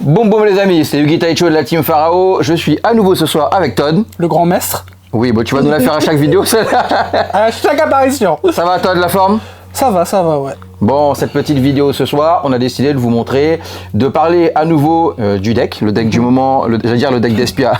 Boum boum les amis, c'est Hugues Taicho de la team Pharaoh. Je suis à nouveau ce soir avec Todd. Le grand maître. Oui, bon, tu vas nous la faire à chaque vidéo. À chaque apparition. Ça va Todd, la forme? Ça va, ouais. Bon, cette petite vidéo ce soir, on a décidé de vous montrer, de parler à nouveau du deck, le deck du moment, j'allais dire le deck d'Espia,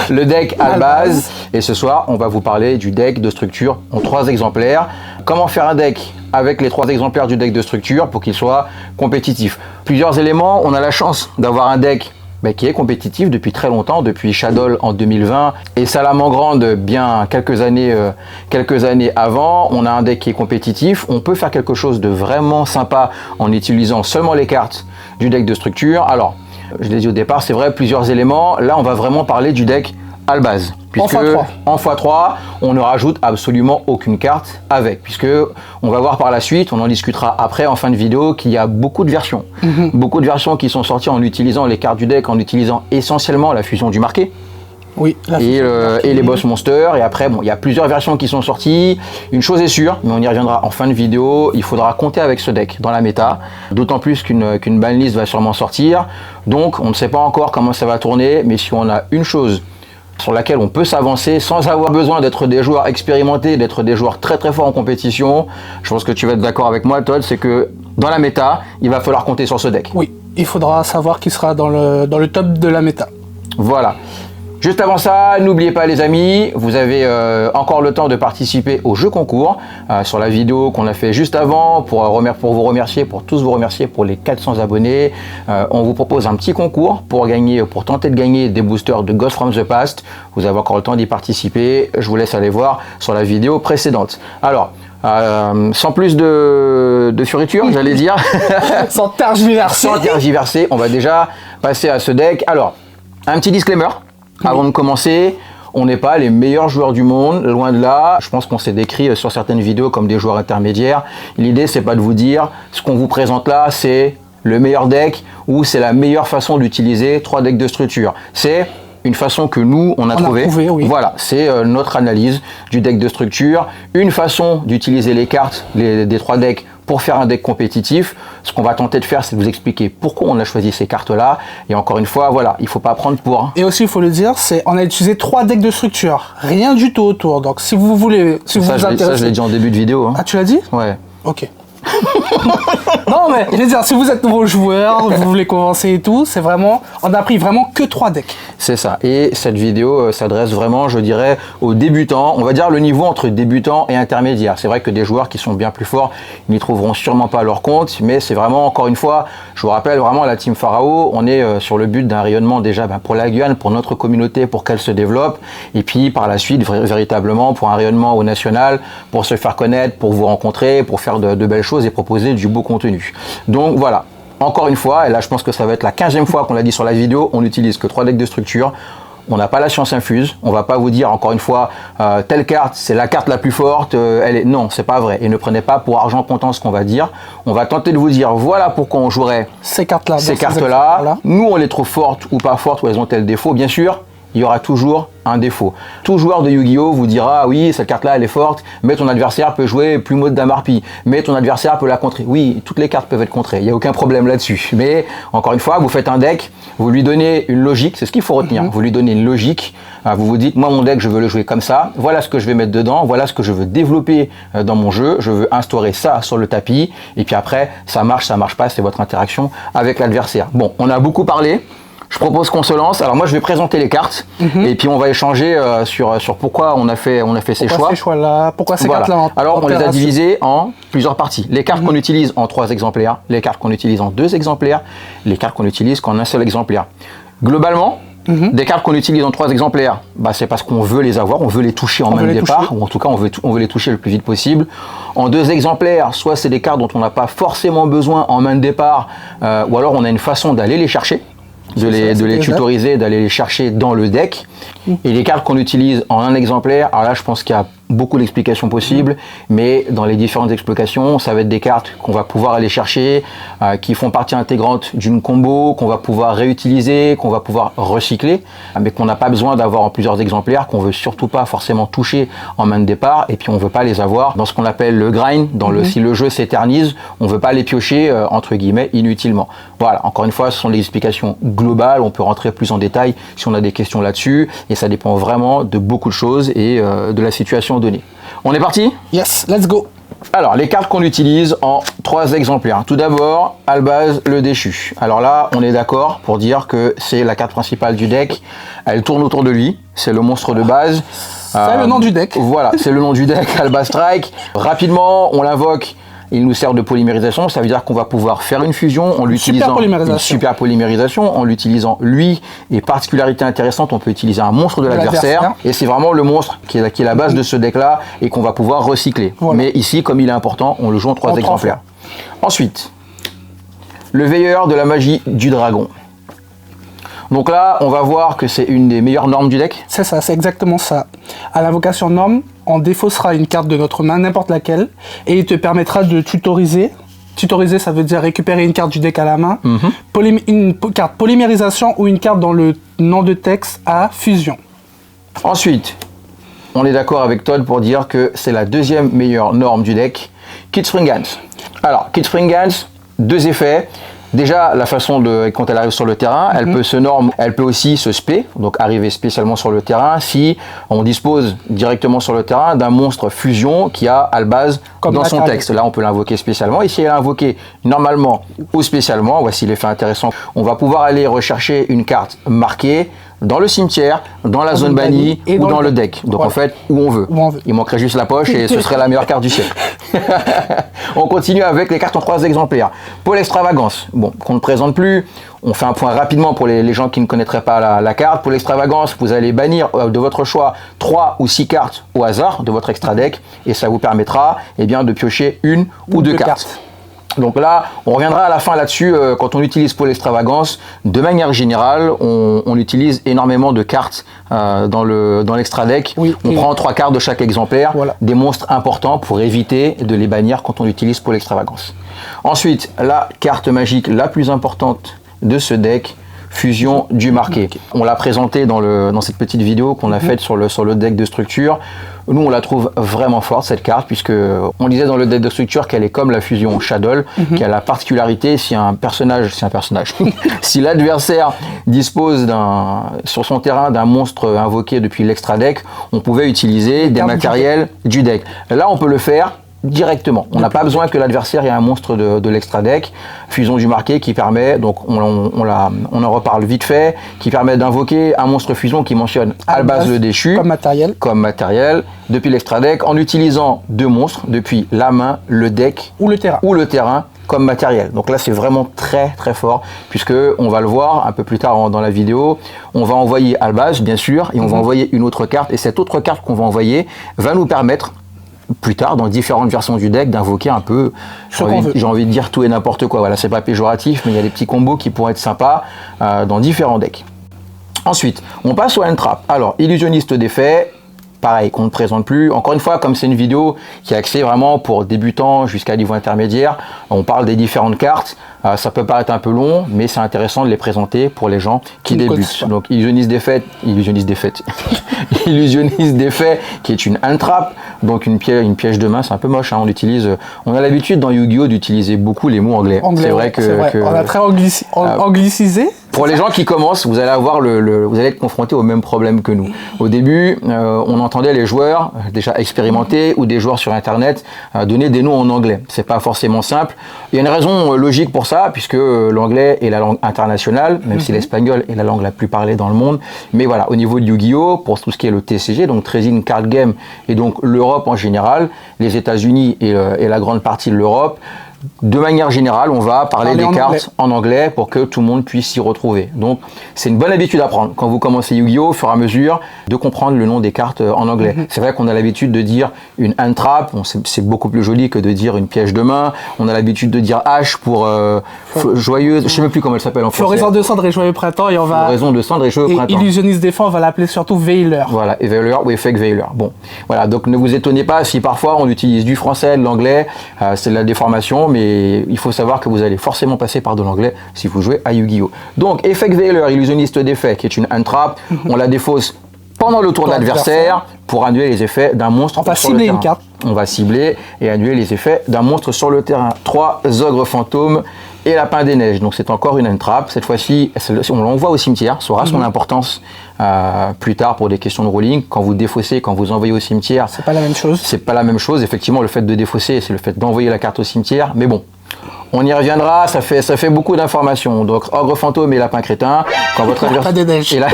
le deck Albaz. Et ce soir, on va vous parler du deck de structure en 3 exemplaires. Comment faire un deck avec les 3 exemplaires du deck de structure pour qu'il soit compétitif. Plusieurs éléments, on a la chance d'avoir un deck qui est compétitif depuis très longtemps, depuis Shadow en 2020 et Salamangreande bien quelques années avant. On a un deck qui est compétitif, on peut faire quelque chose de vraiment sympa en utilisant seulement les cartes du deck de structure. Alors, je l'ai dit au départ, c'est vrai, plusieurs éléments. Là, on va vraiment parler du deck Albaz. Puisque en x3, on ne rajoute absolument aucune carte avec, puisque on va voir par la suite, on en discutera après en fin de vidéo, qu'il y a beaucoup de versions. Beaucoup de versions qui sont sorties en utilisant les cartes du deck, en utilisant essentiellement la fusion du marqué. Oui, et les boss monsters. Et après, bon, il y a plusieurs versions qui sont sorties. Une chose est sûre, mais on y reviendra en fin de vidéo, il faudra compter avec ce deck dans la méta. D'autant plus qu'une banlist va sûrement sortir. Donc, on ne sait pas encore comment ça va tourner, mais si on a une chose sur laquelle on peut s'avancer sans avoir besoin d'être des joueurs expérimentés, d'être des joueurs très très forts en compétition, je pense que tu vas être d'accord avec moi, Todd, c'est que dans la méta, il va falloir compter sur ce deck. Oui, il faudra savoir qui sera dans le top de la méta. Voilà. Juste avant ça, n'oubliez pas les amis, vous avez encore le temps de participer au jeu concours sur la vidéo qu'on a fait juste avant pour vous remercier, pour tous vous remercier pour les 400 abonnés. On vous propose un petit concours pour tenter de gagner des boosters de Ghost from the Past. Vous avez encore le temps d'y participer. Je vous laisse aller voir sur la vidéo précédente. Alors, sans plus de fioriture, j'allais dire. Sans tergiverser, on va déjà passer à ce deck. Alors, un petit disclaimer. Avant de commencer, on n'est pas les meilleurs joueurs du monde, loin de là. Je pense qu'on s'est décrit sur certaines vidéos comme des joueurs intermédiaires. L'idée, c'est pas de vous dire ce qu'on vous présente là, c'est le meilleur deck ou c'est la meilleure façon d'utiliser 3 decks de structure. C'est une façon que nous, on a trouvé. Oui. Voilà, c'est notre analyse du deck de structure. Une façon d'utiliser les cartes des 3 decks pour faire un deck compétitif. Ce qu'on va tenter de faire, c'est de vous expliquer pourquoi on a choisi ces cartes-là. Et encore une fois, voilà, il ne faut pas prendre pour... Et aussi, il faut le dire, on a utilisé 3 decks de structure. Rien du tout autour. Donc, si vous voulez... ça, je l'ai dit en début de vidéo. Hein. Ah, tu l'as dit? Ouais. Ok. Non mais je veux dire, si vous êtes nouveau joueur, vous voulez commencer et tout, c'est vraiment, on a pris vraiment que 3 decks. C'est ça, et cette vidéo s'adresse vraiment, je dirais, aux débutants, on va dire le niveau entre débutants et intermédiaires. C'est vrai que des joueurs qui sont bien plus forts, ils n'y trouveront sûrement pas leur compte, mais c'est vraiment, encore une fois, je vous rappelle vraiment la team Pharaoh, on est sur le but d'un rayonnement déjà pour la Guyane, pour notre communauté, pour qu'elle se développe, et puis par la suite, véritablement, pour un rayonnement au national, pour se faire connaître, pour vous rencontrer, pour faire de belles choses et proposer du beau contenu. Donc voilà, encore une fois, et là je pense que ça va être la 15e fois qu'on l'a dit sur la vidéo, on n'utilise que 3 decks de structure. On n'a pas la science infuse, on va pas vous dire encore une fois telle carte c'est la carte la plus forte, non, c'est pas vrai. Et ne prenez pas pour argent comptant ce qu'on va dire. On va tenter de vous dire voilà pourquoi on jouerait ces cartes-là. Nous on les trouve fortes ou pas fortes ou elles ont tel défaut, bien sûr. Il y aura toujours un défaut. Tout joueur de Yu-Gi-Oh vous dira ah oui, cette carte là elle est forte, mais ton adversaire peut jouer Plumeau de Damarpi, mais ton adversaire peut la contrer. Oui, toutes les cartes peuvent être contrées, il n'y a aucun problème là-dessus. Mais encore une fois, vous faites un deck, vous lui donnez une logique, c'est ce qu'il faut retenir. Vous lui donnez une logique, vous vous dites moi mon deck je veux le jouer comme ça, voilà ce que je vais mettre dedans, voilà ce que je veux développer dans mon jeu, je veux instaurer ça sur le tapis, et puis après ça marche pas, c'est votre interaction avec l'adversaire. Bon, on a beaucoup parlé. Je propose qu'on se lance. Alors moi, je vais présenter les cartes et puis on va échanger sur pourquoi on a fait ces choix. Pourquoi ces cartes-là. Alors, on les a divisées en plusieurs parties. Les cartes qu'on utilise en 3 exemplaires, les cartes qu'on utilise en 2 exemplaires, les cartes qu'on utilise qu'en un seul exemplaire. Globalement, des cartes qu'on utilise en 3 exemplaires, c'est parce qu'on veut les avoir, on veut les toucher en main de départ, ou en tout cas, on veut les toucher le plus vite possible. En 2 exemplaires, soit c'est des cartes dont on n'a pas forcément besoin en main de départ, ou alors on a une façon d'aller les chercher. De les tutoriser, d'aller les chercher dans le deck. Et les cartes qu'on utilise en un exemplaire, alors là je pense qu'il y a beaucoup d'explications possibles, mais dans les différentes explications, ça va être des cartes qu'on va pouvoir aller chercher, qui font partie intégrante d'une combo, qu'on va pouvoir réutiliser, qu'on va pouvoir recycler, mais qu'on n'a pas besoin d'avoir en plusieurs exemplaires, qu'on veut surtout pas forcément toucher en main de départ, et puis on veut pas les avoir dans ce qu'on appelle le grind, si le jeu s'éternise, on veut pas les piocher, entre guillemets, inutilement. Voilà, encore une fois, ce sont des explications globales, on peut rentrer plus en détail si on a des questions là-dessus, et ça dépend vraiment de beaucoup de choses et de la situation donnée. On est parti? Yes, let's go. Alors, les cartes qu'on utilise en 3 exemplaires. Tout d'abord, Albaz le Déchu. Alors là, on est d'accord pour dire que c'est la carte principale du deck. Elle tourne autour de lui, c'est le monstre de base. C'est le nom du deck. Voilà, c'est le nom du deck, Albaz Strike. Rapidement, on l'invoque. Il nous sert de polymérisation, ça veut dire qu'on va pouvoir faire une fusion en l'utilisant, une super polymérisation, en l'utilisant lui, et particularité intéressante, on peut utiliser un monstre de l'adversaire, et c'est vraiment le monstre qui est la base de ce deck-là, et qu'on va pouvoir recycler. Voilà. Mais ici, comme il est important, on le joue en 3 exemplaires. Ensuite, le veilleur de la magie du dragon. Donc là, on va voir que c'est une des meilleures normes du deck. C'est ça, c'est exactement ça. À l'invocation norme, on défaussera une carte de notre main, n'importe laquelle, et il te permettra de tutoriser. Tutoriser, ça veut dire récupérer une carte du deck à la main, une carte polymérisation ou une carte dans le nom de texte à fusion. Ensuite, on est d'accord avec Todd pour dire que c'est la 2e meilleure norme du deck, Kit Springans. Alors, Kit Springans, 2 effets. Déjà, la façon quand elle arrive sur le terrain, elle peut se norme, elle peut aussi se spé, donc arriver spécialement sur le terrain si on dispose directement sur le terrain d'un monstre fusion qui a Albaz dans son texte. Là, on peut l'invoquer spécialement. Et si elle est invoquée normalement ou spécialement, voici l'effet intéressant, on va pouvoir aller rechercher une carte marquée dans le cimetière, dans la zone bannie ou dans le deck. Donc en fait, où on veut. Il manquerait juste la poche et ce serait la meilleure carte du siècle. On continue avec les cartes en 3 exemplaires. Pour l'extravagance, bon, qu'on ne présente plus, on fait un point rapidement pour les gens qui ne connaîtraient pas la carte. Pour l'extravagance, vous allez bannir de votre choix 3 ou 6 cartes au hasard de votre extra deck et ça vous permettra de piocher 1 ou 2 cartes. Donc là, on reviendra à la fin là-dessus, quand on utilise pour l'extravagance, de manière générale, on utilise énormément de cartes dans l'extra deck. On prend 3 cartes de chaque exemplaire, des monstres importants pour éviter de les bannir quand on l'utilise pour l'extravagance. Ensuite, la carte magique la plus importante de ce deck, Fusion du marqué. On l'a présenté dans cette petite vidéo qu'on a faite sur le deck de structure. Nous, on la trouve vraiment forte, cette carte, puisque on disait dans le deck de structure qu'elle est comme la fusion Shadow, qui a la particularité, si l'adversaire dispose sur son terrain d'un monstre invoqué depuis l'extra deck, on pouvait utiliser des matériels du deck. Là, on peut le faire directement. On n'a pas besoin que l'adversaire ait un monstre de l'extra deck. Fusion du marqué qui permet, donc on en reparle vite fait, qui permet d'invoquer un monstre fusion qui mentionne Albaz le Déchu comme matériel depuis l'extra deck en utilisant 2 monstres depuis la main, le deck ou le terrain comme matériel. Donc là, c'est vraiment très très fort puisque on va le voir un peu plus tard dans la vidéo. On va envoyer Albaz, bien sûr, et on va envoyer une autre carte. Et cette autre carte qu'on va envoyer va nous permettre plus tard, dans différentes versions du deck, d'invoquer un peu, j'ai envie de dire tout et n'importe quoi. Voilà, c'est pas péjoratif, mais il y a des petits combos qui pourraient être sympas dans différents decks. Ensuite, on passe au Entrap. Alors, illusionniste d'effet, pareil, qu'on ne présente plus. Encore une fois, comme c'est une vidéo qui est axée vraiment pour débutants jusqu'à niveau intermédiaire, on parle des différentes cartes. Ça peut paraître un peu long, mais c'est intéressant de les présenter pour les gens qui débutent. Donc, illusionniste d'effet, qui est une Entrap, donc une piège de main, c'est un peu moche. Hein, on a l'habitude dans Yu-Gi-Oh d'utiliser beaucoup les mots anglais. C'est vrai que on a très anglicisé. Pour les gens qui commencent, vous allez avoir vous allez être confrontés au même problème que nous. Au début, on entendait les joueurs déjà expérimentés ou des joueurs sur Internet donner des noms en anglais. C'est pas forcément simple. Il y a une raison logique pour ça, puisque l'anglais est la langue internationale, même si l'espagnol est la langue la plus parlée dans le monde. Mais voilà, au niveau de Yu-Gi-Oh, pour tout ce qui est le TCG, donc Trading Card Game, et donc l'Europe en général, les États-Unis et la grande partie de l'Europe, de manière générale, on va parler des en cartes en anglais pour que tout le monde puisse s'y retrouver. Donc, c'est une bonne habitude à prendre quand vous commencez Yu-Gi-Oh! Au fur et à mesure de comprendre le nom des cartes en anglais. C'est vrai qu'on a l'habitude de dire une hand trap, c'est beaucoup plus joli que de dire une piège de main. On a l'habitude de dire H pour joyeuse, je sais même plus comment elle s'appelle en français. Floraison de cendre et joyeux printemps, et on va... Floraison de cendre et joyeux printemps. Illusionniste défend, on va l'appeler surtout Veiler. Voilà, et Veiler ou Effect Veiler. Bon, voilà, donc ne vous étonnez pas si parfois on utilise du français, de l'anglais, c'est de la déformation, mais il faut savoir que vous allez forcément passer par de l'anglais si vous jouez à Yu-Gi-Oh! Donc, Effect Veiler, illusionniste d'effet, qui est une hand trap, on la défausse pendant le tour de l'adversaire pour annuler les effets d'un monstre on va sur le cibler terrain. une carte. On va cibler et annuler les effets d'un monstre sur le terrain. 3 ogres fantômes et lapin des neiges. Donc c'est encore une hand trap. Cette fois-ci, on l'envoie au cimetière. Ça aura son importance plus tard pour des questions de rolling. Quand vous défaussez, quand vous envoyez au cimetière, C'est pas la même chose. c'est pas la même chose. Effectivement, le fait de défausser, c'est le fait d'envoyer la carte au cimetière. Mais bon, on y reviendra. Ça fait beaucoup d'informations. Donc ogre fantôme et lapin crétin. Quand votre Lapin des neiges. Et là...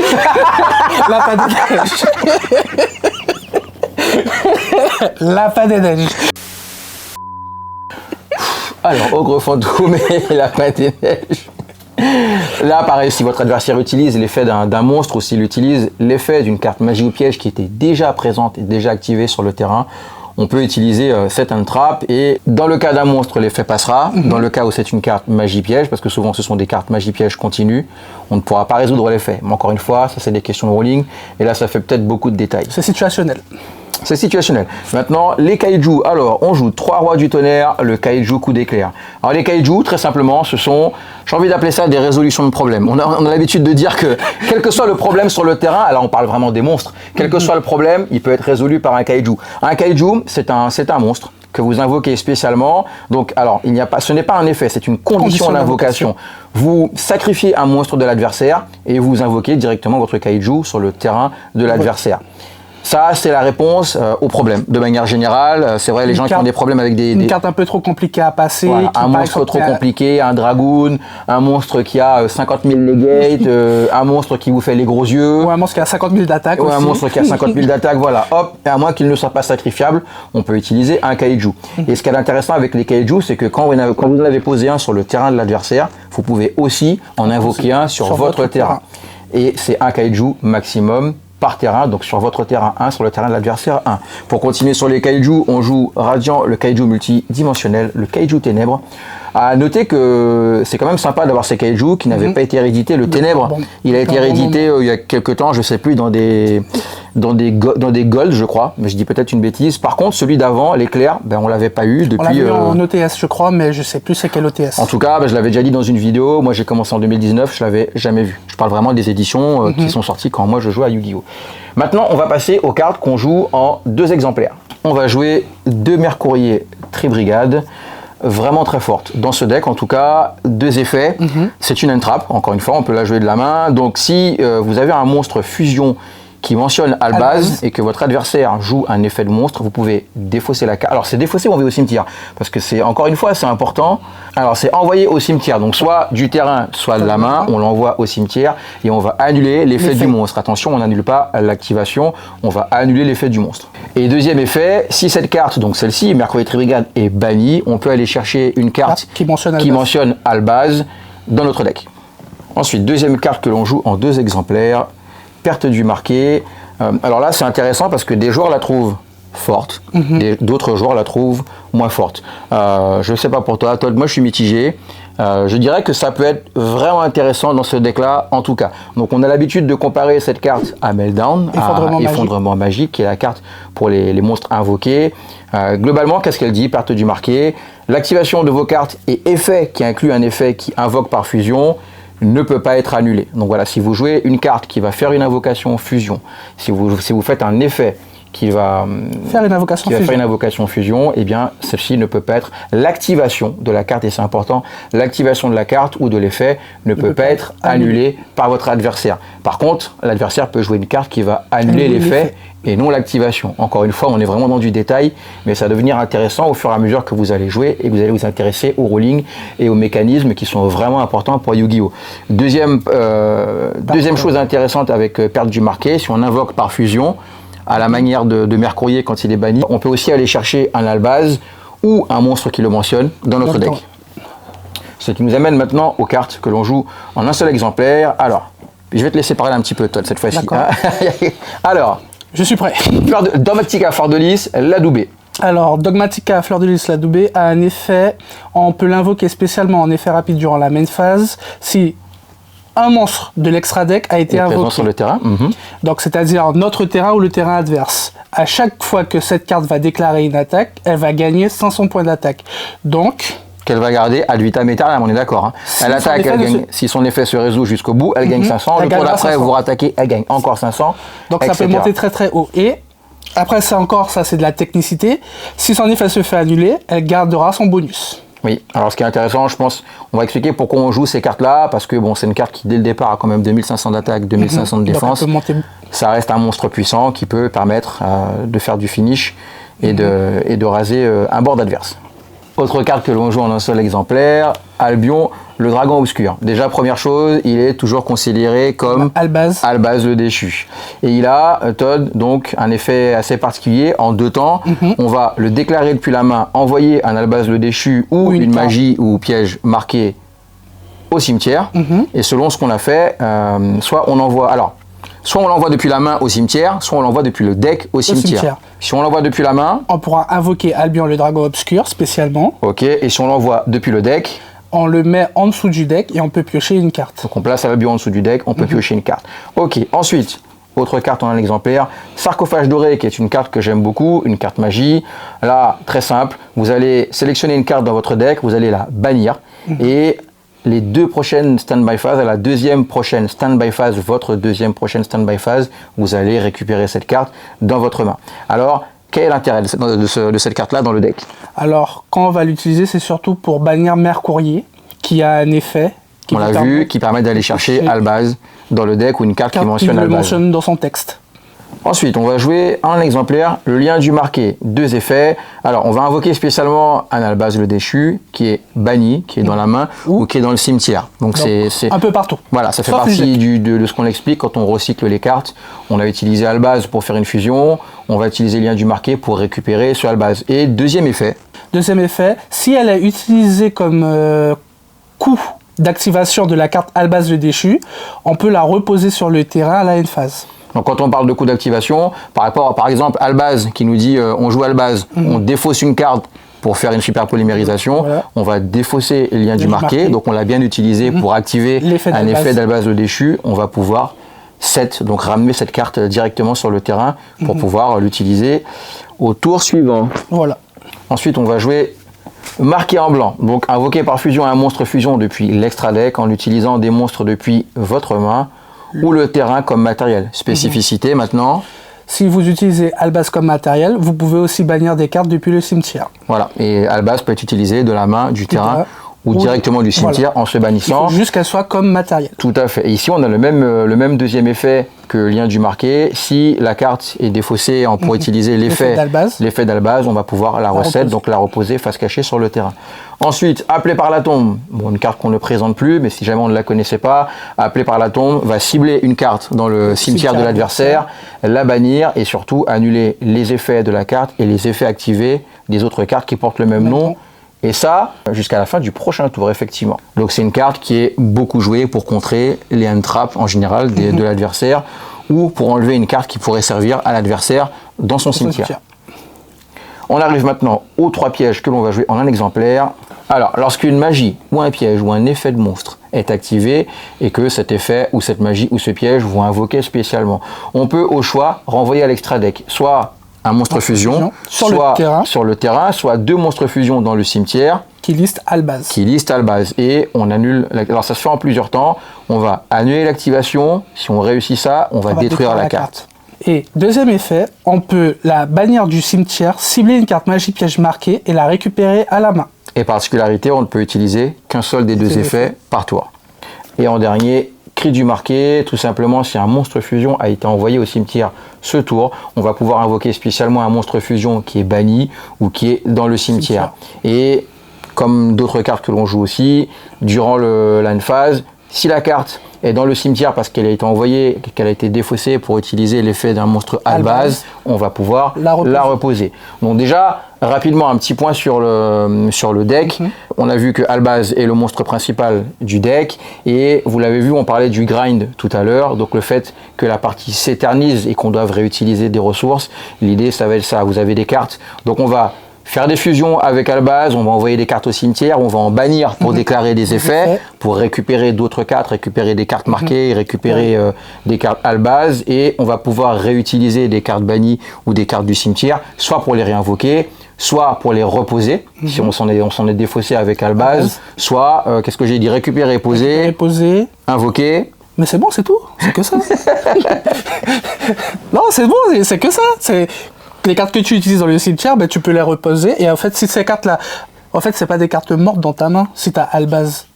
Lapin des neiges. Lapin des neiges. Alors, ogre fantôme et lapin des neiges. Là, pareil, si votre adversaire utilise l'effet d'un monstre ou s'il utilise l'effet d'une carte magie ou piège qui était déjà présente et déjà activée sur le terrain, on peut utiliser cette hand trap et dans le cas d'un monstre, l'effet passera. Dans le cas où c'est une carte magie piège, parce que souvent ce sont des cartes magie piège continues, on ne pourra pas résoudre l'effet. Mais encore une fois, ça c'est des questions de rolling et là ça fait peut-être beaucoup de détails. C'est situationnel. C'est situationnel. Maintenant, les kaiju. Alors, on joue 3 rois du tonnerre, le kaiju coup d'éclair. Alors, les kaiju, très simplement, ce sont, j'ai envie d'appeler ça des résolutions de problèmes. On a l'habitude de dire que, quel que soit le problème sur le terrain, alors on parle vraiment des monstres, quel que soit le problème, il peut être résolu par un kaiju. Un kaiju, c'est un monstre que vous invoquez spécialement. Donc, alors, ce n'est pas un effet, c'est une condition d'invocation. Vous sacrifiez un monstre de l'adversaire et vous invoquez directement votre kaiju sur le terrain de l'adversaire. Ça, c'est la réponse au problème. De manière générale, c'est vrai, les gens qui ont des problèmes avec une carte un peu trop compliquée à passer. Voilà, un monstre trop compliqué, un dragoon, un monstre qui a 50 000 negates, un monstre qui vous fait les gros yeux. Ou un monstre qui a 50 000 d'attaque Ou aussi. un monstre qui a 50 000 d'attaque, voilà. Hop, et à moins qu'il ne soit pas sacrifiable, on peut utiliser un kaiju. Et ce qui est intéressant avec les kaiju, c'est que quand vous en avez posé un sur le terrain de l'adversaire, vous pouvez aussi en invoquer un sur votre terrain. Et c'est un kaiju maximum par terrain, donc sur votre terrain 1, sur le terrain de l'adversaire 1. Pour continuer sur les kaiju, on joue Radiant, le kaiju multidimensionnel, le kaiju ténèbres. À noter que c'est quand même sympa d'avoir ces kaiju qui n'avaient pas été hérédités. Le ténèbres, il a été hérédité il y a quelques temps, je sais plus, dans des golds, je crois, mais je dis peut-être une bêtise. Par contre, celui d'avant, l'éclair, on l'avait pas eu depuis. On l'avait eu en ETS, je crois, mais je sais plus c'est quel ETS. En tout cas, je l'avais déjà dit dans une vidéo. Moi, j'ai commencé en 2019, je l'avais jamais vu. Je parle vraiment des éditions qui sont sorties quand moi je jouais à Yu-Gi-Oh! Maintenant, on va passer aux cartes qu'on joue en 2 exemplaires. On va jouer 2 Mercourier Tribrigade, vraiment très forte. Dans ce deck, en tout cas, 2 effets. C'est une hand trap, encore une fois, on peut la jouer de la main. Donc, si vous avez un monstre fusion qui mentionne Albaz et que votre adversaire joue un effet de monstre, vous pouvez défausser la carte. Alors c'est défausser ou envoyer au cimetière, parce que c'est, encore une fois, c'est important. Alors c'est envoyer au cimetière, donc soit du terrain, soit de la main, on l'envoie au cimetière et on va annuler l'effet du monstre. Attention, on n'annule pas l'activation, on va annuler l'effet du monstre. Et deuxième effet, si cette carte, donc celle-ci, Mercourier Tribrigade, est bannie, on peut aller chercher une carte qui mentionne Albaz dans notre deck. Ensuite, deuxième carte que l'on joue en 2 exemplaires, Perte du marqué. Alors là, c'est intéressant parce que des joueurs la trouvent forte, d'autres joueurs la trouvent moins forte. Je ne sais pas pour toi, moi je suis mitigé. Je dirais que ça peut être vraiment intéressant dans ce deck-là, en tout cas. Donc on a l'habitude de comparer cette carte à Meltdown, à Effondrement magique, qui est la carte pour les monstres invoqués. Globalement, qu'est-ce qu'elle dit? Perte du marqué. L'activation de vos cartes et effet qui inclut un effet qui invoque par fusion ne peut pas être annulé. Donc voilà, si vous jouez une carte qui va faire une invocation fusion, si vous faites un effet qui va faire une invocation fusion, eh bien celle-ci ne peut pas être, l'activation de la carte, et c'est important, l'activation de la carte ou de l'effet ne peut pas être annulée par votre adversaire. Par contre, l'adversaire peut jouer une carte qui va annuler l'effet et non l'activation. Encore une fois, on est vraiment dans du détail, mais ça va devenir intéressant au fur et à mesure que vous allez jouer et que vous allez vous intéresser au rolling et aux mécanismes qui sont vraiment importants pour Yu-Gi-Oh! Deuxième chose intéressante avec perte du marqué, si on invoque par fusion, à la manière de Mercourier quand il est banni, on peut aussi aller chercher un Albaz ou un monstre qui le mentionne dans notre deck. Ce qui nous amène maintenant aux cartes que l'on joue en un seul exemplaire. Alors, je vais te laisser parler un petit peu, Todd, cette fois-ci. Alors, je suis prêt. Dogmatika Fleur de Lys, l'adoubé. Alors, Dogmatika Fleur de Lys, l'adoubé a un effet, on peut l'invoquer spécialement en effet rapide durant la main phase si un monstre de l'extra deck a été invoqué sur le terrain. Donc, c'est-à-dire notre terrain ou le terrain adverse. À chaque fois que cette carte va déclarer une attaque, elle va gagner 500 points d'attaque. Donc, qu'elle va garder ad vitam aeternam, on est d'accord. Hein. Si elle attaque, si son effet se résout jusqu'au bout, elle gagne 500. Le tour d'après, vous rattaquez, elle gagne encore 500. Donc etc. ça peut monter très très haut. Et après ça encore, ça c'est de la technicité. Si son effet se fait annuler, elle gardera son bonus. Oui, alors ce qui est intéressant, je pense, on va expliquer pourquoi on joue ces cartes-là, parce que bon, c'est une carte qui dès le départ a quand même 2500 d'attaque, 2500 de défense. Ça reste un monstre puissant qui peut permettre de faire du finish et de raser un board adverse. Autre carte que l'on joue en un seul exemplaire, Albion, le dragon obscur. Déjà, première chose, il est toujours considéré comme Albaz le déchu. Et il a, Todd, donc un effet assez particulier en 2 temps. On va le déclarer depuis la main, envoyer un Albaz le déchu ou une magie ou piège marqué au cimetière. Et selon ce qu'on a fait, soit on l'envoie depuis la main au cimetière, soit on l'envoie depuis le deck au cimetière. Si on l'envoie depuis la main, on pourra invoquer Albion le dragon obscur spécialement. Ok, et si on l'envoie depuis le deck, on le met en dessous du deck et on peut piocher une carte. Donc on place Albion en dessous du deck, on peut piocher une carte. Ok, ensuite, autre carte en un exemplaire, Sarcophage doré, qui est une carte que j'aime beaucoup, une carte magie. Là, très simple, vous allez sélectionner une carte dans votre deck, vous allez la bannir et les 2 prochaines stand-by phases, à la deuxième prochaine stand-by phase, votre deuxième prochaine stand-by phase, vous allez récupérer cette carte dans votre main. Alors, quel est l'intérêt de cette carte-là dans le deck? Alors, quand on va l'utiliser, c'est surtout pour bannir Mercourrier, qui a un effet. On l'a vu, qui permet d'aller chercher Albaz dans le deck ou une carte qui mentionne Albaz. Il le mentionne dans son texte. Ensuite, on va jouer un exemplaire, le lien du marqué, 2 effets. Alors, on va invoquer spécialement un Albaz le déchu, qui est banni, qui est dans la main, ou qui est dans le cimetière. Donc c'est un peu partout. Voilà, ça fait partie de ce qu'on explique quand on recycle les cartes. On a utilisé Albaz pour faire une fusion, on va utiliser le lien du marqué pour récupérer ce Albaz. Et deuxième effet. Deuxième effet, si elle est utilisée comme coup d'activation de la carte Albaz le déchu, on peut la reposer sur le terrain à la end phase. Donc quand on parle de coup d'activation, par rapport à par exemple Albaz qui nous dit on joue Albaz, on défausse une carte pour faire une super polymérisation, on va défausser le lien du marqué, donc on l'a bien utilisé pour activer un effet d'Albaz le déchu, on va pouvoir donc ramener cette carte directement sur le terrain pour pouvoir l'utiliser au tour suivant. Voilà. Ensuite on va jouer marqué en blanc, donc invoqué par fusion un monstre fusion depuis l'extra deck en utilisant des monstres depuis votre main ou le terrain comme matériel. Spécificité maintenant. Si vous utilisez Albaz comme matériel, vous pouvez aussi bannir des cartes depuis le cimetière. Voilà, et Albaz peut être utilisé de la main, du terrain ou directement du cimetière en se bannissant. Il faut juste qu'elle soit comme matériel. Tout à fait. Et ici, on a le même deuxième effet que le lien du marqué. Si la carte est défaussée pour utiliser l'effet d'Albaz, on va pouvoir la reset, donc la reposer face cachée sur le terrain. Ensuite, appelé par la tombe, une carte qu'on ne présente plus, mais si jamais on ne la connaissait pas, appelé par la tombe va cibler une carte dans le cimetière de l'adversaire, la bannir et surtout annuler les effets de la carte et les effets activés des autres cartes qui portent le même nom. Et ça, jusqu'à la fin du prochain tour, effectivement. Donc c'est une carte qui est beaucoup jouée pour contrer les hand traps en général de l'adversaire ou pour enlever une carte qui pourrait servir à l'adversaire dans son cimetière. On arrive maintenant aux 3 pièges que l'on va jouer en un exemplaire. Alors, lorsqu'une magie ou un piège ou un effet de monstre est activé et que cet effet ou cette magie ou ce piège vont invoquer spécialement, on peut au choix renvoyer à l'extra deck soit un monstre fusion, soit sur le terrain, soit 2 monstres fusion dans le cimetière. Qui liste Albaz. Et on annule. Alors ça se fait en plusieurs temps. On va annuler l'activation. Si on réussit ça, on va détruire la carte. Et deuxième effet, on peut la bannir du cimetière, cibler une carte magie piège marquée et la récupérer à la main. Et particularité, on ne peut utiliser qu'un seul des 2 effets par tour. Et en dernier, cri du marqué, tout simplement si un monstre fusion a été envoyé au cimetière ce tour, on va pouvoir invoquer spécialement un monstre fusion qui est banni ou qui est dans le cimetière. Et comme d'autres cartes que l'on joue aussi, durant la phase, si la carte est dans le cimetière parce qu'elle a été envoyée, qu'elle a été défaussée pour utiliser l'effet d'un monstre Albaz, on va pouvoir la reposer. Donc déjà, Rapidement, un petit point sur le deck. On a vu que Albaz est le monstre principal du deck. Et vous l'avez vu, on parlait du grind tout à l'heure. Donc le fait que la partie s'éternise et qu'on doive réutiliser des ressources. L'idée, ça va être ça. Vous avez des cartes. Donc on va faire des fusions avec Albaz, on va envoyer des cartes au cimetière, on va en bannir pour déclarer des effets, pour récupérer d'autres cartes, récupérer des cartes marquées, récupérer des cartes Albaz, et on va pouvoir réutiliser des cartes bannies ou des cartes du cimetière, soit pour les réinvoquer, soit pour les reposer, si on s'en est défaussé avec Albaz, soit, qu'est-ce que j'ai dit, récupérer, poser, invoquer. Mais c'est bon, c'est tout, c'est que ça. Non, c'est bon, c'est que ça. Les cartes que tu utilises dans le cimetière, ben, tu peux les reposer. Et en fait, si ces cartes-là, en fait, c'est pas des cartes mortes dans ta main. Si tu as Albaz,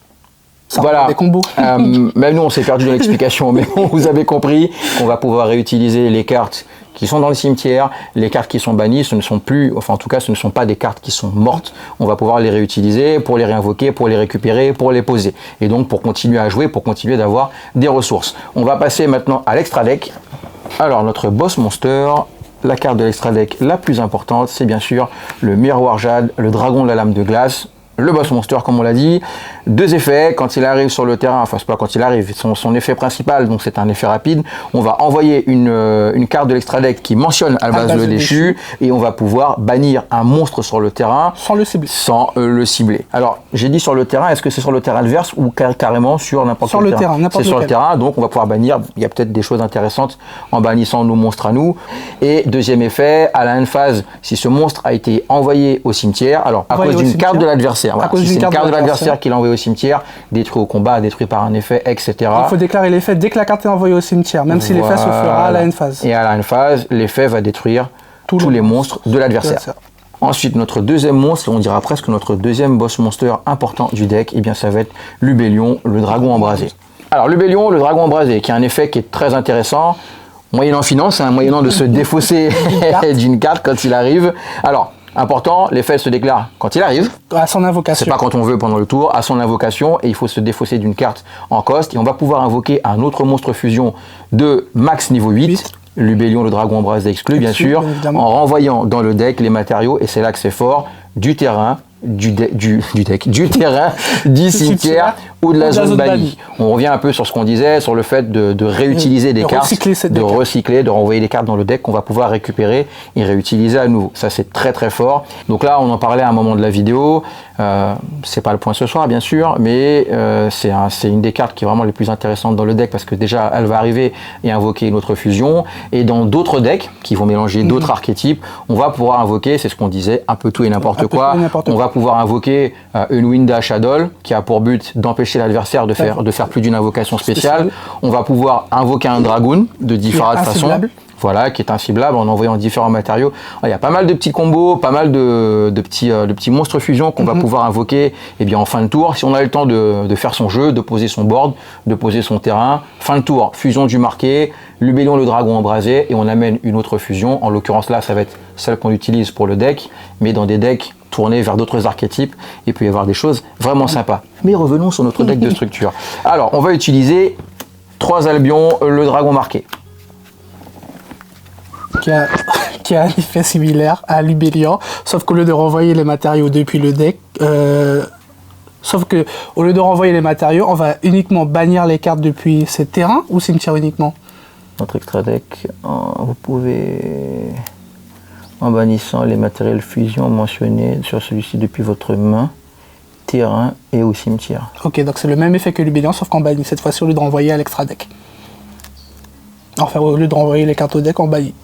ça voilà. Des combos. Même nous, on s'est perdu dans l'explication, mais vous avez compris qu'on va pouvoir réutiliser les cartes qui sont dans le cimetière. Les cartes qui sont bannies, ce ne sont plus, enfin en tout cas, ce ne sont pas des cartes qui sont mortes. On va pouvoir les réutiliser pour les réinvoquer, pour les récupérer, pour les poser. Et donc, pour continuer à jouer, pour continuer d'avoir des ressources. On va passer maintenant à l'extra deck. Alors, notre boss monster. La carte de l'extra deck la plus importante, c'est bien sûr le miroir jade, le dragon de la lame de glace, le boss monster comme on l'a dit. Deux effets, quand il arrive sur le terrain, enfin c'est pas quand il arrive, son effet principal, donc c'est un effet rapide. On va envoyer une carte de l'extra deck qui mentionne Albaz le déchu et on va pouvoir bannir un monstre sur le terrain sans le cibler. Sans le cibler. Alors j'ai dit sur le terrain, est-ce que c'est sur le terrain adverse ou carrément sur n'importe quel terrain? C'est sur le terrain, donc on va pouvoir bannir. Il y a peut-être des choses intéressantes en bannissant nos monstres à nous. Et deuxième effet, à la end phase, si ce monstre a été envoyé au cimetière, alors à cause d'une carte de l'adversaire. Voilà. Si c'est une carte de l'adversaire qui l'a envoyé au cimetière, détruit au combat, détruit par un effet, etc. Il faut déclarer l'effet dès que la carte est envoyée au cimetière, même si l'effet se fera à la end phase. Et à la end phase, l'effet va détruire tous les monstres de l'adversaire. Ensuite, notre deuxième monstre, on dira presque notre deuxième boss monster important du deck, et bien ça va être Lubellion, le dragon embrasé. Alors Lubellion, le dragon embrasé, qui a un effet qui est très intéressant, moyennant finance, moyennant de se défausser d'une carte quand il arrive. Alors, important, l'effet se déclare quand il arrive. À son invocation. C'est pas quand on veut pendant le tour, à son invocation, et il faut se défausser d'une carte en coste. Et on va pouvoir invoquer un autre monstre fusion de max niveau 8. Lubellion, le dragon embrasé exclu, bien sûr, en renvoyant dans le deck les matériaux, et c'est là que c'est fort, du terrain, du terrain, du cimetière ou de la zone bannie. On revient un peu sur ce qu'on disait, sur le fait de réutiliser des cartes, de recycler, de renvoyer des cartes dans le deck qu'on va pouvoir récupérer et réutiliser à nouveau. Ça, c'est très très fort. Donc là, on en parlait à un moment de la vidéo. C'est pas le point ce soir, bien sûr, mais c'est une des cartes qui est vraiment les plus intéressantes dans le deck parce que déjà, elle va arriver et invoquer une autre fusion. Et dans d'autres decks qui vont mélanger d'autres archétypes, on va pouvoir invoquer, c'est ce qu'on disait, un peu tout et n'importe quoi. On va pouvoir invoquer une Winda Shadow qui a pour but d'empêcher l'adversaire de faire plus d'une invocation spéciale. On va pouvoir invoquer un Dragoon de différentes façons. Voilà, qui est inciblable en envoyant différents matériaux. Il y a pas mal de petits combos, pas mal de petits monstres fusion qu'on va pouvoir invoquer en fin de tour. Si on a le temps de faire son jeu, de poser son board, de poser son terrain. Fin de tour, fusion du marqué, Lubellion le dragon embrasé, et on amène une autre fusion. En l'occurrence là, ça va être celle qu'on utilise pour le deck, mais dans des decks tournés vers d'autres archétypes, il peut y avoir des choses vraiment sympas. Mais revenons sur notre deck de structure. Alors, on va utiliser 3 Albion, le dragon marqué. Qui a un effet similaire à Lubellion, sauf qu'au lieu de renvoyer les matériaux depuis le deck, on va uniquement bannir les cartes depuis ces terrains ou cimetière uniquement. Notre extra deck, vous pouvez, en bannissant les matériels fusion mentionnés sur celui-ci depuis votre main, terrain et au cimetière. Ok, donc c'est le même effet que Lubellion, sauf qu'on bannit cette fois-ci au lieu de renvoyer à l'extra deck. Enfin, au lieu de renvoyer les cartes au deck, on bannit.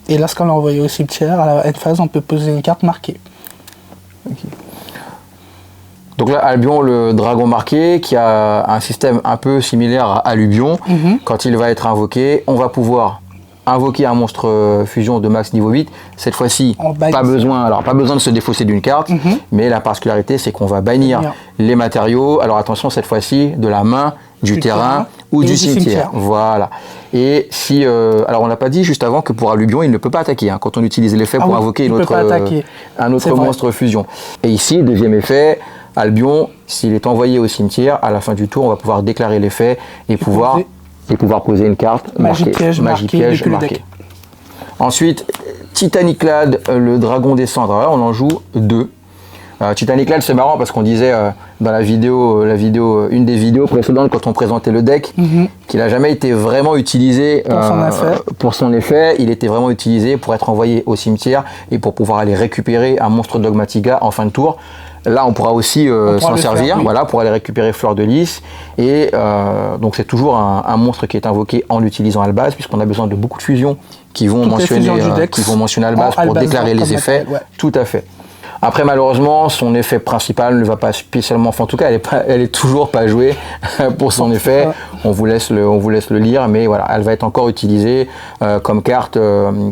Et lorsqu'on l'a envoyé au cimetière, à la end phase, on peut poser une carte marquée. Okay. Donc là, Albion, le dragon marqué, qui a un système un peu similaire à Albion. Quand il va être invoqué, on va pouvoir invoquer un monstre fusion de max niveau 8. Cette fois-ci, pas besoin de se défausser d'une carte, mais la particularité, c'est qu'on va bannir les matériaux. Alors attention, cette fois-ci, de la main, du terrain ou du cimetière. Voilà. Et si, alors on n'a pas dit juste avant que pour Albion, il ne peut pas attaquer quand on utilise l'effet pour invoquer un autre monstre fusion. Et ici, deuxième effet, Albion, s'il est envoyé au cimetière, à la fin du tour, on va pouvoir déclarer l'effet et pouvoir et pouvoir poser une carte Magie marquée. piège Magie marquée piège depuis le marquée. deck. Ensuite, Titaniclad, le dragon des cendres. Alors là, on en joue 2. Titaniclad, c'est marrant parce qu'on disait dans une des vidéos précédentes quand on présentait le deck, qu'il n'a jamais été vraiment utilisé pour son effet. Il était vraiment utilisé pour être envoyé au cimetière et pour pouvoir aller récupérer un monstre Dogmatika en fin de tour. Là, on pourra aussi s'en servir, voilà, pour aller récupérer Fleur de Lys. Et donc, c'est toujours un monstre qui est invoqué en l'utilisant Albaz, puisqu'on a besoin de beaucoup de fusions qui vont mentionner Albaz pour déclarer les effets. Tout à fait. Après, malheureusement, son effet principal ne va pas spécialement, enfin, en tout cas, elle est toujours pas jouée pour son effet. On vous laisse le lire, mais voilà, elle va être encore utilisée comme carte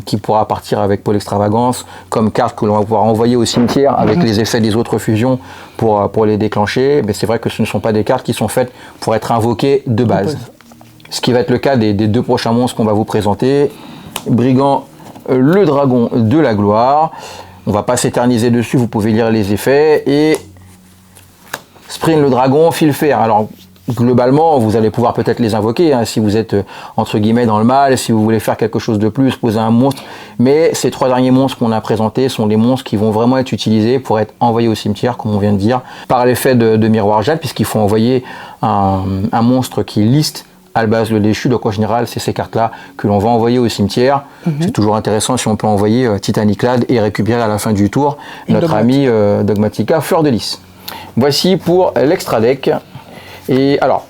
qui pourra partir avec Pôle Extravagance, comme carte que l'on va pouvoir envoyer au cimetière avec les effets des autres fusions pour les déclencher. Mais c'est vrai que ce ne sont pas des cartes qui sont faites pour être invoquées de base. Ce qui va être le cas des 2 prochains monstres qu'on va vous présenter. Brigand, le dragon de la gloire. On ne va pas s'éterniser dessus, vous pouvez lire les effets. Et Sprint le dragon, fil fer. Alors globalement, vous allez pouvoir peut-être les invoquer si vous êtes entre guillemets dans le mal, si vous voulez faire quelque chose de plus, poser un monstre. Mais ces 3 derniers monstres qu'on a présentés sont des monstres qui vont vraiment être utilisés pour être envoyés au cimetière, comme on vient de dire, par l'effet de Miroir Jade, puisqu'il faut envoyer un monstre qui liste Albaz le déchu. Donc en général, c'est ces cartes-là que l'on va envoyer au cimetière. C'est toujours intéressant si on peut envoyer Titaniclad et récupérer à la fin du tour notre ami Dogmatika Fleur de Lys. Voici pour l'extra deck. Et alors,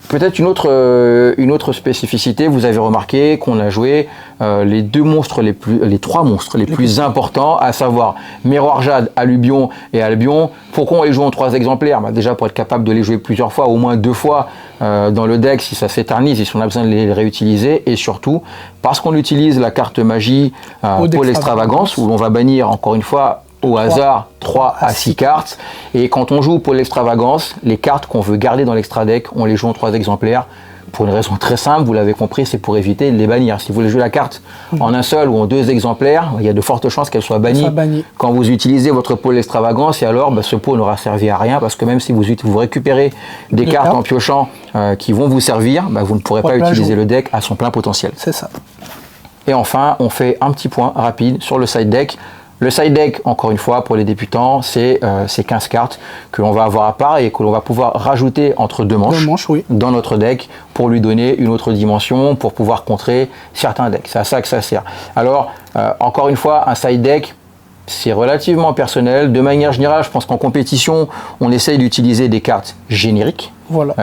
peut-être une autre spécificité, vous avez remarqué qu'on a joué les 3 monstres les plus importants, à savoir Miroir Jade, Alubion et Albion. Pourquoi on les joue en 3 exemplaires? Déjà pour être capable de les jouer plusieurs fois, au moins 2 fois dans le deck si ça s'éternise et si on a besoin de les réutiliser, et surtout parce qu'on utilise la carte magie Pôle Extravagance, où l'on va bannir encore une fois au hasard 3 à 6 cartes. Et quand on joue Pôle Extravagance, les cartes qu'on veut garder dans l'extra deck, on les joue en 3 exemplaires. Pour une raison très simple, vous l'avez compris, c'est pour éviter de les bannir. Si vous voulez jouer la carte en un seul ou en 2 exemplaires, il y a de fortes chances qu'elle soit bannie quand vous utilisez votre Pôle Extravagance. Et alors, ce pot n'aura servi à rien, parce que même si vous récupérez des cartes en piochant qui vont vous servir, vous ne pourrez pas utiliser le deck à son plein potentiel. C'est ça. Et enfin, on fait un petit point rapide sur le side deck. Le side deck, encore une fois, pour les débutants, c'est 15 cartes que l'on va avoir à part et que l'on va pouvoir rajouter entre 2 manches, dans notre deck pour lui donner une autre dimension, pour pouvoir contrer certains decks. C'est à ça que ça sert. Alors, encore une fois, un side deck, c'est relativement personnel. De manière générale, je pense qu'en compétition, on essaye d'utiliser des cartes génériques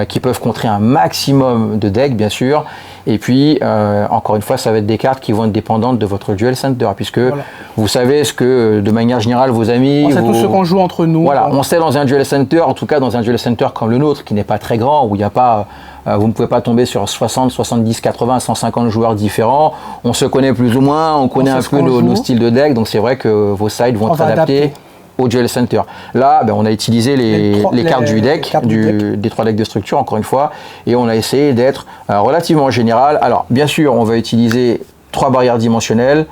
qui peuvent contrer un maximum de decks, bien sûr. Et puis, encore une fois, ça va être des cartes qui vont être dépendantes de votre duel center, puisque vous savez ce que, de manière générale, vos amis... On sait tout ce qu'on joue entre nous. Voilà, on sait dans un duel center, en tout cas dans un duel center comme le nôtre, qui n'est pas très grand, où il n'y a pas... vous ne pouvez pas tomber sur 60, 70, 80, 150 joueurs différents. On se connaît plus ou moins, on connaît un peu nos styles de deck, donc c'est vrai que vos sides vont être adaptés au duel center. Là, on a utilisé les cartes du deck, des 3 decks de structure, encore une fois, et on a essayé d'être relativement général. Alors, bien sûr, on va utiliser 3 barrières dimensionnelles.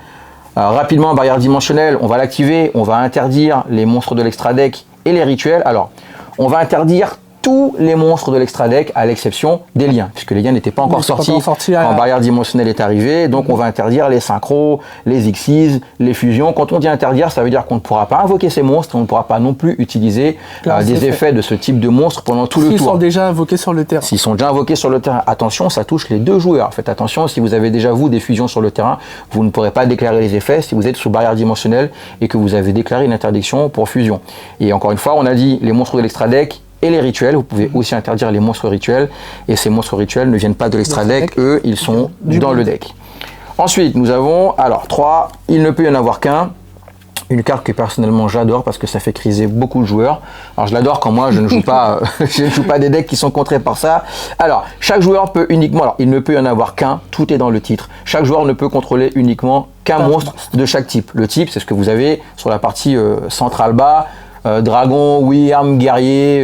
Rapidement, barrière dimensionnelle, on va l'activer, on va interdire les monstres de l'extra deck et les rituels. Alors, on va interdire tous les monstres de l'extra deck à l'exception des liens, puisque les liens n'étaient pas encore sortis quand barrière dimensionnelle est arrivée. Donc on va interdire les synchros, les Xyz, les fusions. Quand on dit interdire, ça veut dire qu'on ne pourra pas invoquer ces monstres, on ne pourra pas non plus utiliser des effets de ce type de monstre pendant tout le tour. S'ils sont déjà invoqués sur le terrain. S'ils sont déjà invoqués sur le terrain, attention, ça touche les 2 joueurs. Faites attention, si vous avez déjà vous des fusions sur le terrain, vous ne pourrez pas déclarer les effets si vous êtes sous barrière dimensionnelle et que vous avez déclaré une interdiction pour fusion. Et encore une fois, on a dit les monstres de l'extra deck et les rituels. Vous pouvez aussi interdire les monstres rituels, et ces monstres rituels ne viennent pas de l'extra deck, eux ils sont dans le deck. Ensuite nous avons, alors 3, il ne peut y en avoir qu'un, une carte que personnellement j'adore parce que ça fait criser beaucoup de joueurs. Alors je l'adore quand moi je ne joue pas je ne joue pas des decks qui sont contrés par ça. Alors chaque joueur peut uniquement, alors il ne peut y en avoir qu'un, tout est dans le titre. Chaque joueur ne peut contrôler uniquement qu'un monstre de chaque type. Le type, c'est ce que vous avez sur la partie centrale bas. Dragon, Wyrm, guerrier,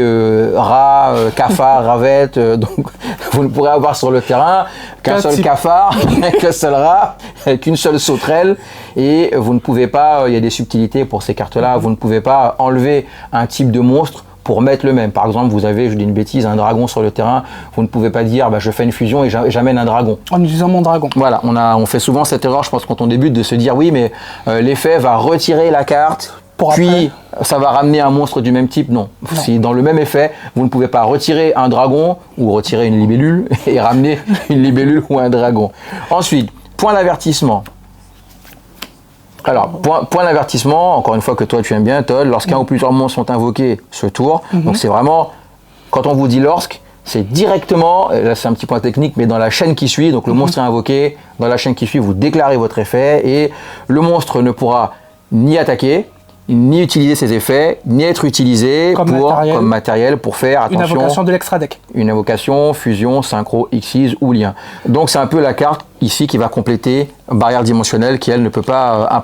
rat, cafard, ravette, donc vous ne pourrez avoir sur le terrain qu'un seul cafard, qu'un seul rat, qu'une seule sauterelle, et vous ne pouvez pas, il y a des subtilités pour ces cartes-là, vous ne pouvez pas enlever un type de monstre pour mettre le même. Par exemple, vous avez, je dis une bêtise, un dragon sur le terrain, vous ne pouvez pas dire je fais une fusion et j'amène un dragon. En utilisant mon dragon. Voilà, on fait souvent cette erreur, je pense, quand on débute, de se dire oui, mais l'effet va retirer la carte, puis ça va ramener un monstre du même type. Non. Si dans le même effet, vous ne pouvez pas retirer un dragon ou retirer une libellule et ramener une libellule ou un dragon. Ensuite, point d'avertissement. Alors, point d'avertissement, encore une fois que toi tu aimes bien, Todd, lorsqu'un ou plusieurs monstres sont invoqués ce tour, donc c'est vraiment, quand on vous dit lorsque, c'est directement, là c'est un petit point technique, mais dans la chaîne qui suit, donc le monstre est invoqué, dans la chaîne qui suit, vous déclarez votre effet et le monstre ne pourra ni attaquer, ni utiliser ses effets, ni être utilisé comme matériel pour faire, attention, une invocation de l'extra deck. Une invocation, fusion, synchro, Xyz ou lien. Donc c'est un peu la carte ici qui va compléter barrière dimensionnelle qui elle ne peut pas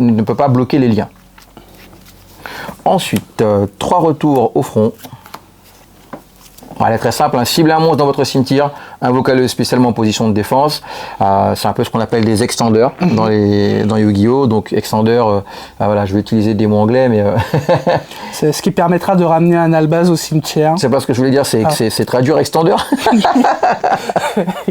ne peut pas bloquer les liens. Ensuite, 3 retours au front. Elle est très simple, ciblez un monstre dans votre cimetière, invoquez-le spécialement en position de défense. C'est un peu ce qu'on appelle des extenders dans Yu-Gi-Oh! Donc extender, voilà, je vais utiliser des mots anglais, mais... c'est ce qui permettra de ramener un Albaz au cimetière. C'est pas ce que je voulais dire, c'est très dur, extender.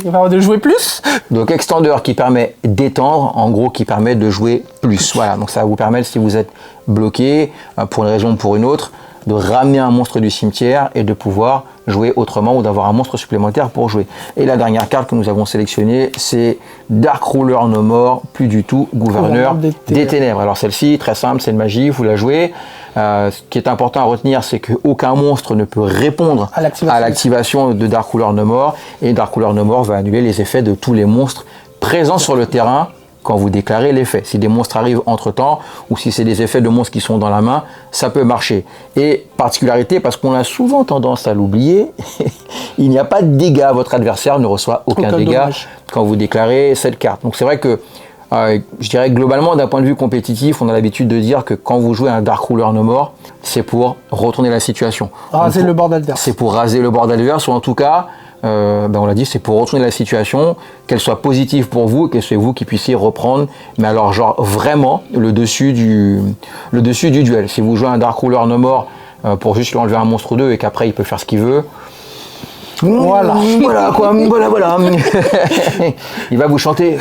Il va de jouer plus. Donc extender qui permet d'étendre, en gros qui permet de jouer plus. Voilà, donc ça va vous permettre, si vous êtes bloqué, pour une raison ou pour une autre, de ramener un monstre du cimetière et de pouvoir jouer autrement ou d'avoir un monstre supplémentaire pour jouer. Et la dernière carte que nous avons sélectionnée, c'est Dark Ruler No More, plus du tout Gouverneur des Ténèbres. Alors celle-ci, très simple, c'est une magie, vous la jouez. Ce qui est important à retenir, c'est qu'aucun monstre ne peut répondre à l'activation de Dark Ruler No More. Et Dark Ruler No More va annuler les effets de tous les monstres présents sur le terrain quand vous déclarez l'effet. Si des monstres arrivent entre-temps, ou si c'est des effets de monstres qui sont dans la main, ça peut marcher. Et particularité, parce qu'on a souvent tendance à l'oublier, il n'y a pas de dégâts. Votre adversaire ne reçoit aucun dégât quand vous déclarez cette carte. Donc c'est vrai que, je dirais globalement, d'un point de vue compétitif, on a l'habitude de dire que quand vous jouez un Dark Ruler No More, c'est pour retourner la situation. Raser le bord adverse. C'est pour raser le bord adverse, ou en tout cas, on l'a dit, c'est pour retourner la situation, qu'elle soit positive pour vous, que c'est vous qui puissiez reprendre, mais alors genre vraiment le dessus du duel. Si vous jouez un Dark Ruler No More pour juste lui enlever un monstre ou deux et qu'après il peut faire ce qu'il veut, voilà quoi, voilà. Il va vous chanter.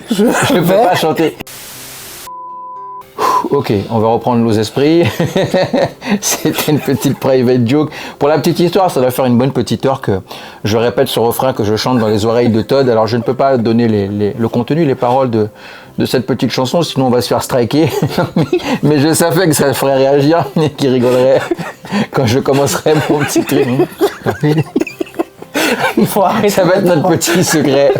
Je peux pas chanter. Ok, on va reprendre nos esprits. C'était une petite private joke. Pour la petite histoire, ça doit faire une bonne petite heure que je répète ce refrain que je chante dans les oreilles de Todd. Alors je ne peux pas donner le contenu, les paroles de cette petite chanson, sinon on va se faire striker. Mais je savais que ça ferait réagir et qu'il rigolerait quand je commencerai mon petit truc. Ça va être notre petit secret.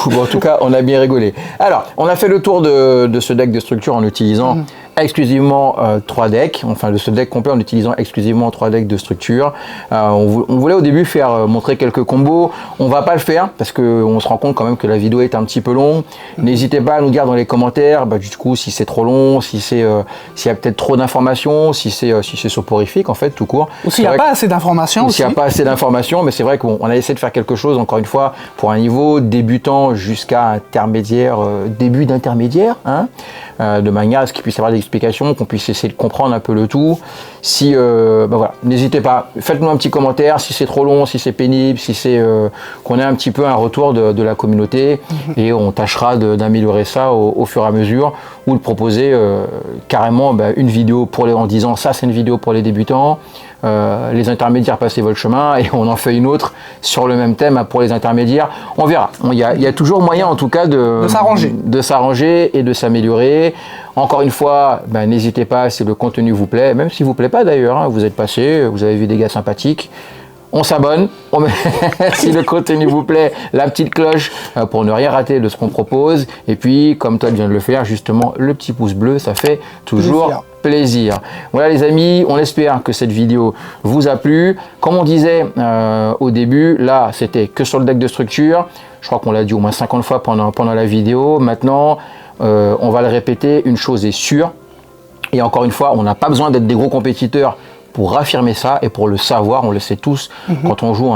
Bon, en tout cas, on a bien rigolé. Alors, on a fait le tour de ce deck de structure en utilisant exclusivement 3 decks, enfin de ce deck complet en utilisant exclusivement 3 decks de structure. On voulait au début montrer quelques combos. On va pas le faire parce qu'on se rend compte quand même que la vidéo est un petit peu longue. N'hésitez pas à nous dire dans les commentaires, du coup, si c'est trop long, s'il y a peut-être trop d'informations, si c'est soporifique en fait, tout court. Ou s'il n'y a pas assez d'informations. S'il n'y a pas assez d'informations, mais c'est vrai qu'on a essayé de faire quelque chose, encore une fois, pour un niveau débutant jusqu'à intermédiaire, début d'intermédiaire, de manière à ce qu'il puisse y avoir des explications, qu'on puisse essayer de comprendre un peu le tout. Si, voilà, n'hésitez pas, faites-nous un petit commentaire si c'est trop long, si c'est pénible, si c'est qu'on ait un petit peu un retour de la communauté et on tâchera d'améliorer ça au fur et à mesure ou de proposer carrément une vidéo en disant ça c'est une vidéo pour les débutants. Les intermédiaires, passez votre chemin et on en fait une autre sur le même thème pour les intermédiaires. On verra. Il y a toujours moyen en tout cas de s'arranger et de s'améliorer. Encore une fois, n'hésitez pas si le contenu vous plaît, même s'il ne vous plaît pas d'ailleurs, vous êtes passé, vous avez vu des gars sympathiques. On s'abonne, si le contenu vous plaît, la petite cloche pour ne rien rater de ce qu'on propose. Et puis, comme toi vient de le faire, justement, le petit pouce bleu, ça fait toujours plaisir. Voilà les amis, on espère que cette vidéo vous a plu. Comme on disait au début, là, c'était que sur le deck de structure. Je crois qu'on l'a dit au moins 50 fois pendant la vidéo. Maintenant, on va le répéter, une chose est sûre. Et encore une fois, on n'a pas besoin d'être des gros compétiteurs pour affirmer ça et pour le savoir, on le sait tous, quand on joue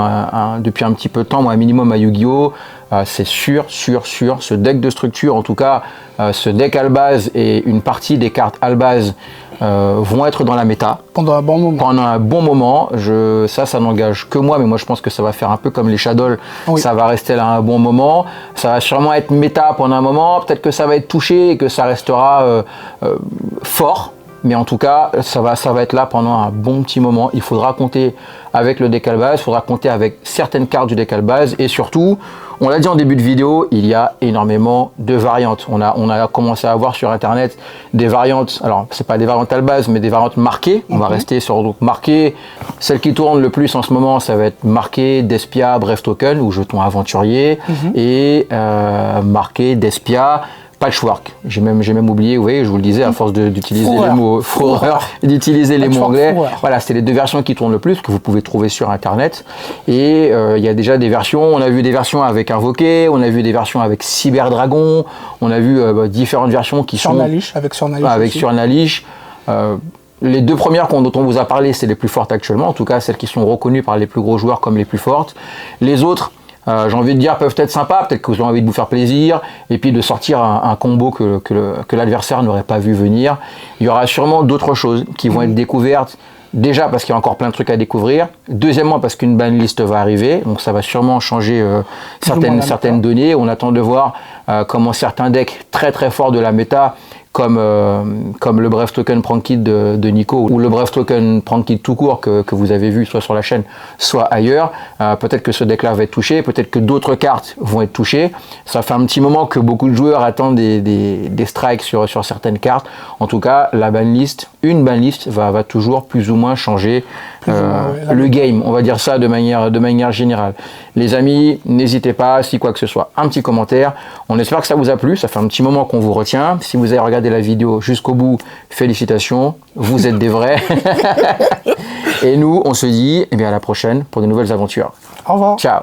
depuis un petit peu de temps, moi un minimum à Yu-Gi-Oh, c'est sûr, ce deck de structure, en tout cas ce deck Albaz et une partie des cartes Albaz vont être dans la méta. Pendant un bon moment. Pendant un bon moment. Ça n'engage que moi, mais moi je pense que ça va faire un peu comme les Shadows. Oui. Ça va rester là un bon moment. Ça va sûrement être méta pendant un moment. Peut-être que ça va être touché et que ça restera fort. Mais en tout cas, ça va être là pendant un bon petit moment. Il faudra compter avec le deck Albaz, il faudra compter avec certaines cartes du deck Albaz. Et surtout, on l'a dit en début de vidéo, il y a énormément de variantes. On a commencé à voir sur Internet des variantes, alors c'est pas des variantes Albaz, mais des variantes marquées. On va rester sur donc marquées. Celle qui tourne le plus en ce moment, ça va être marqué Despia, Bref Token, ou jeton aventurier, et marqué Despia, Patchwork. J'ai même oublié, vous voyez, je vous le disais, à force d'utiliser les mots d'utiliser les mots anglais. Voilà, c'est les deux versions qui tournent le plus, que vous pouvez trouver sur Internet. Et il y a déjà des versions, on a vu des versions avec Invoqué, on a vu des versions avec Cyberdragon, on a vu différentes versions qui sont... Avec Surnalish. Les deux premières dont on vous a parlé, c'est les plus fortes actuellement, en tout cas celles qui sont reconnues par les plus gros joueurs comme les plus fortes. Les autres, j'ai envie de dire, peuvent être sympas, peut-être que vous avez envie de vous faire plaisir, et puis de sortir un combo que l'adversaire n'aurait pas vu venir. Il y aura sûrement d'autres choses qui vont être découvertes, déjà parce qu'il y a encore plein de trucs à découvrir, deuxièmement parce qu'une banlist va arriver, donc ça va sûrement changer certaines données. On attend de voir comment certains decks très très forts de la méta, comme le Bref Token Prank Kit de Nico, ou le Bref Token Prank Kit tout court que vous avez vu soit sur la chaîne, soit ailleurs. Peut-être que ce deck-là va être touché, peut-être que d'autres cartes vont être touchées. Ça fait un petit moment que beaucoup de joueurs attendent des strikes sur certaines cartes. En tout cas, une banlist va toujours plus ou moins changer le game, on va dire ça de manière générale. Les amis, n'hésitez pas, si quoi que ce soit, un petit commentaire. On espère que ça vous a plu, ça fait un petit moment qu'on vous retient. Si vous avez regardé la vidéo jusqu'au bout, félicitations, vous êtes des vrais. Et nous, on se dit à la prochaine pour de nouvelles aventures. Au revoir. Ciao.